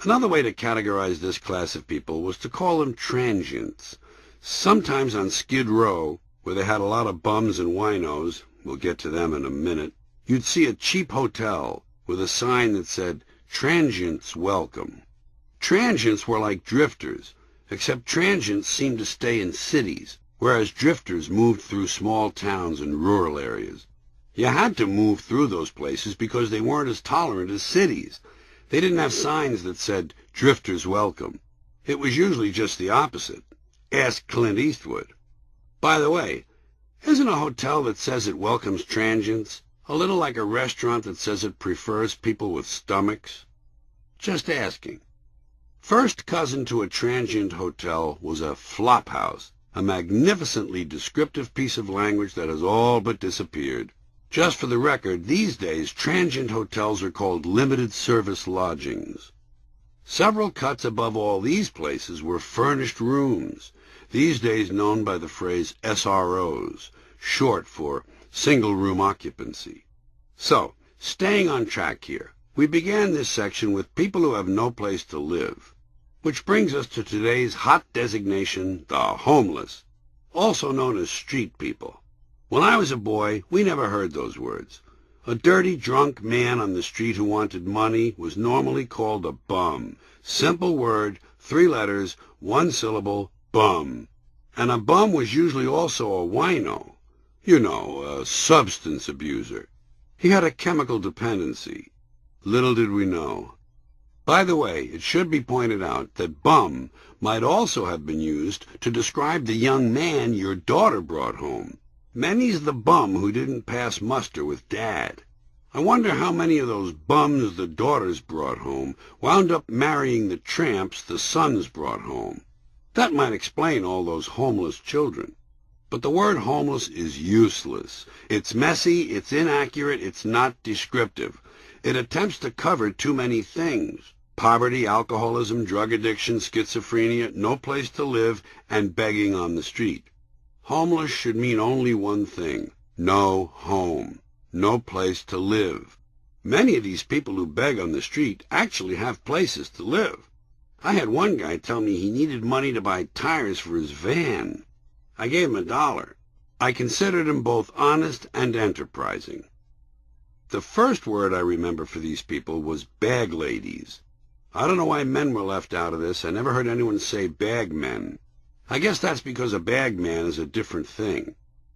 Another way to categorize this class of people was to call them transients. Sometimes on Skid Row, where they had a lot of bums and winos, we'll get to them in a minute, you'd see a cheap hotel with a sign that said, "Transients Welcome." Transients were like drifters, except transients seemed to stay in cities, whereas drifters moved through small towns and rural areas. You had to move through those places because they weren't as tolerant as cities. They didn't have signs that said, "Drifters Welcome." It was usually just the opposite. Ask Clint Eastwood. By the way, isn't a hotel that says it welcomes transients a little like a restaurant that says it prefers people with stomachs? Just asking. First cousin to a transient hotel was a flop house, a magnificently descriptive piece of language that has all but disappeared. Just for the record, these days transient hotels are called limited service lodgings. Several cuts above all these places were furnished rooms, these days known by the phrase SROs, short for single-room occupancy. So, staying on track here, we began this section with people who have no place to live, which brings us to today's hot designation, the homeless, also known as street people. When I was a boy, we never heard those words. A dirty, drunk man on the street who wanted money was normally called a bum. Simple word, 3 letters, 1 syllable, bum. And a bum was usually also a wino. You know, a substance abuser. He had a chemical dependency. Little did we know. By the way, it should be pointed out that bum might also have been used to describe the young man your daughter brought home. Many's the bum who didn't pass muster with Dad. I wonder how many of those bums the daughters brought home wound up marrying the tramps the sons brought home. That might explain all those homeless children. But the word homeless is useless. It's messy, it's inaccurate, it's not descriptive. It attempts to cover too many things: poverty, alcoholism, drug addiction, schizophrenia, no place to live, and begging on the street. Homeless should mean only one thing: no home, no place to live. Many of these people who beg on the street actually have places to live. I had one guy tell me he needed money to buy tires for his van. I gave him $1. I considered him both honest and enterprising. The first word I remember for these people was bag ladies. I don't know why men were left out of this. I never heard anyone say bag men. I guess that's because a bag man is a different thing.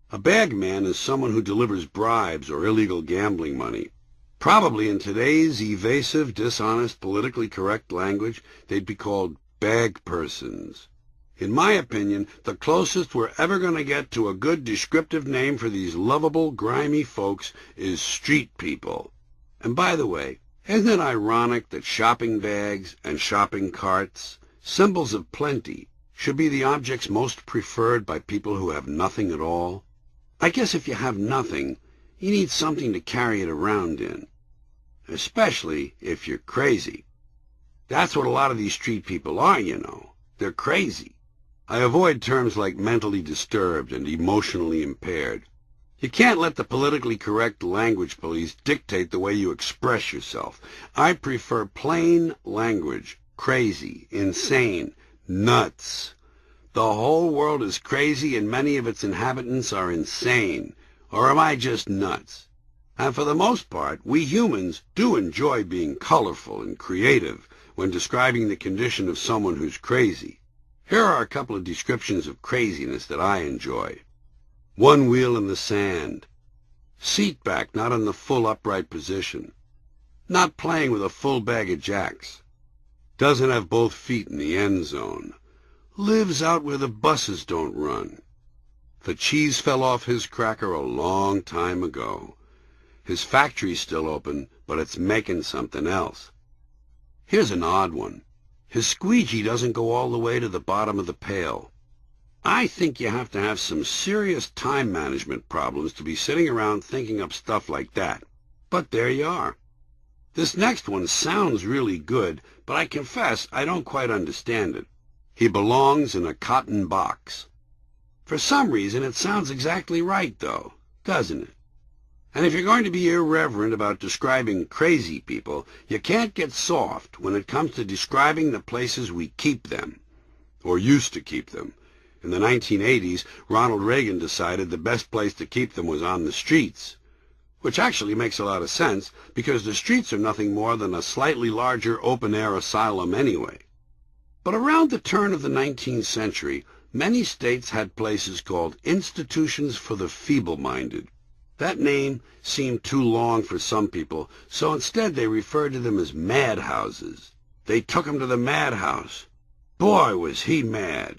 A bag man is someone who delivers bribes or illegal gambling money. Probably in today's evasive, dishonest, politically correct language, they'd be called bag persons. In my opinion, the closest we're ever going to get to a good descriptive name for these lovable, grimy folks is street people. And by the way, isn't it ironic that shopping bags and shopping carts, symbols of plenty, should be the objects most preferred by people who have nothing at all? I guess if you have nothing, you need something to carry it around in, especially if you're crazy. That's what a lot of these street people are, you know. They're crazy. I avoid terms like mentally disturbed and emotionally impaired. You can't let the politically correct language police dictate the way you express yourself. I prefer plain language: crazy, insane, nuts. The whole world is crazy and many of its inhabitants are insane. Or am I just nuts? And for the most part, we humans do enjoy being colorful and creative when describing the condition of someone who's crazy. Here are a couple of descriptions of craziness that I enjoy. One wheel in the sand. Seat back not in the full upright position. Not playing with a full bag of jacks. Doesn't have both feet in the end zone. Lives out where the buses don't run. The cheese fell off his cracker a long time ago. His factory's still open, but it's making something else. Here's an odd one. His squeegee doesn't go all the way to the bottom of the pail. I think you have to have some serious time management problems to be sitting around thinking up stuff like that. But there you are. This next one sounds really good, but I confess I don't quite understand it. He belongs in a cotton box. For some reason it sounds exactly right, though, doesn't it? And if you're going to be irreverent about describing crazy people, you can't get soft when it comes to describing the places we keep them, or used to keep them. In the 1980s, Ronald Reagan decided the best place to keep them was on the streets, which actually makes a lot of sense because the streets are nothing more than a slightly larger open-air asylum anyway. But around the turn of the 19th century, many states had places called institutions for the feeble-minded. That name seemed too long for some people, so instead they referred to them as madhouses. They took him to the madhouse. Boy, was he mad.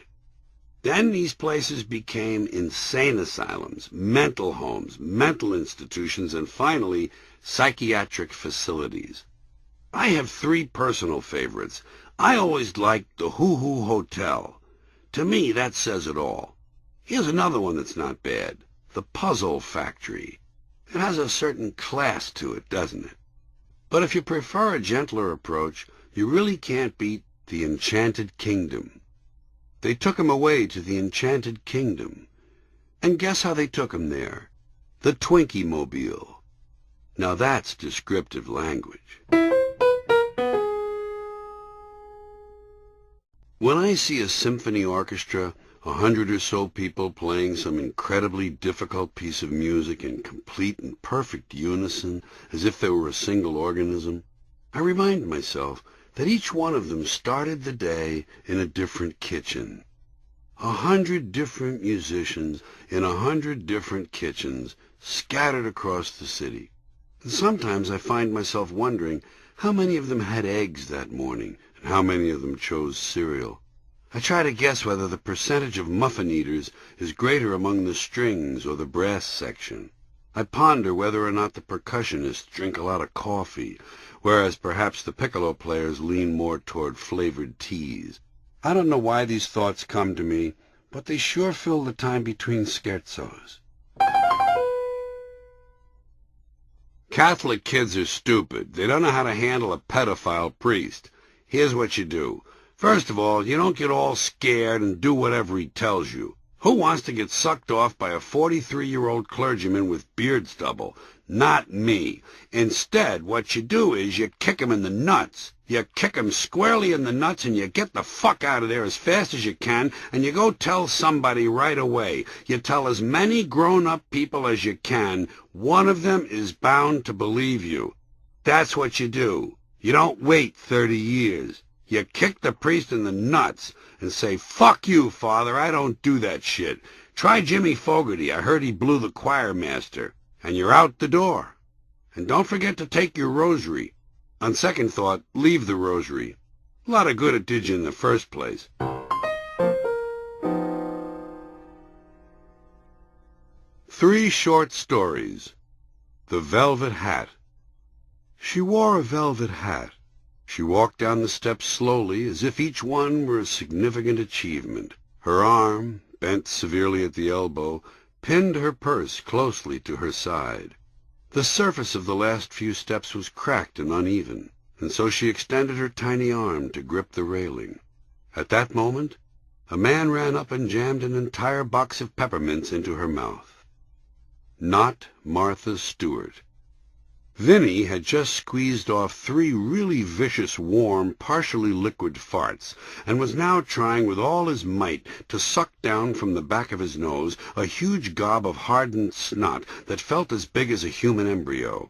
Then these places became insane asylums, mental homes, mental institutions, and finally, psychiatric facilities. I have three personal favorites. I always liked the Hoo Hoo Hotel. To me, that says it all. Here's another one that's not bad. The Puzzle Factory. It has a certain class to it, doesn't it? But if you prefer a gentler approach, you really can't beat the Enchanted Kingdom. They took him away to the Enchanted Kingdom. And guess how they took him there? The Twinkie-mobile. Now that's descriptive language. When I see a symphony orchestra, 100 or so people playing some incredibly difficult piece of music in complete and perfect unison, as if they were a single organism, I remind myself that each one of them started the day in a different kitchen. 100 different musicians in 100 different kitchens scattered across the city. And sometimes I find myself wondering how many of them had eggs that morning and how many of them chose cereal. I try to guess whether the percentage of muffin eaters is greater among the strings or the brass section. I ponder whether or not the percussionists drink a lot of coffee, whereas perhaps the piccolo players lean more toward flavored teas. I don't know why these thoughts come to me, but they sure fill the time between scherzos. Catholic kids are stupid. They don't know how to handle a pedophile priest. Here's what you do. First of all, you don't get all scared and do whatever he tells you. Who wants to get sucked off by a 43-year-old clergyman with beard stubble? Not me. Instead, what you do is you kick him in the nuts. You kick him squarely in the nuts and you get the fuck out of there as fast as you can and you go tell somebody right away. You tell as many grown-up people as you can. One of them is bound to believe you. That's what you do. You don't wait 30 years. You kick the priest in the nuts and say, "Fuck you, Father, I don't do that shit. Try Jimmy Fogarty, I heard he blew the choir master." And you're out the door. And don't forget to take your rosary. On second thought, leave the rosary. A lot of good it did you in the first place. 3 short stories. The Velvet Hat. She wore a velvet hat. She walked down the steps slowly, as if each one were a significant achievement. Her arm, bent severely at the elbow, pinned her purse closely to her side. The surface of the last few steps was cracked and uneven, and so she extended her tiny arm to grip the railing. At that moment, a man ran up and jammed an entire box of peppermints into her mouth. Not Martha Stewart. Vinny had just squeezed off 3 really vicious, warm, partially liquid farts, and was now trying with all his might to suck down from the back of his nose a huge gob of hardened snot that felt as big as a human embryo.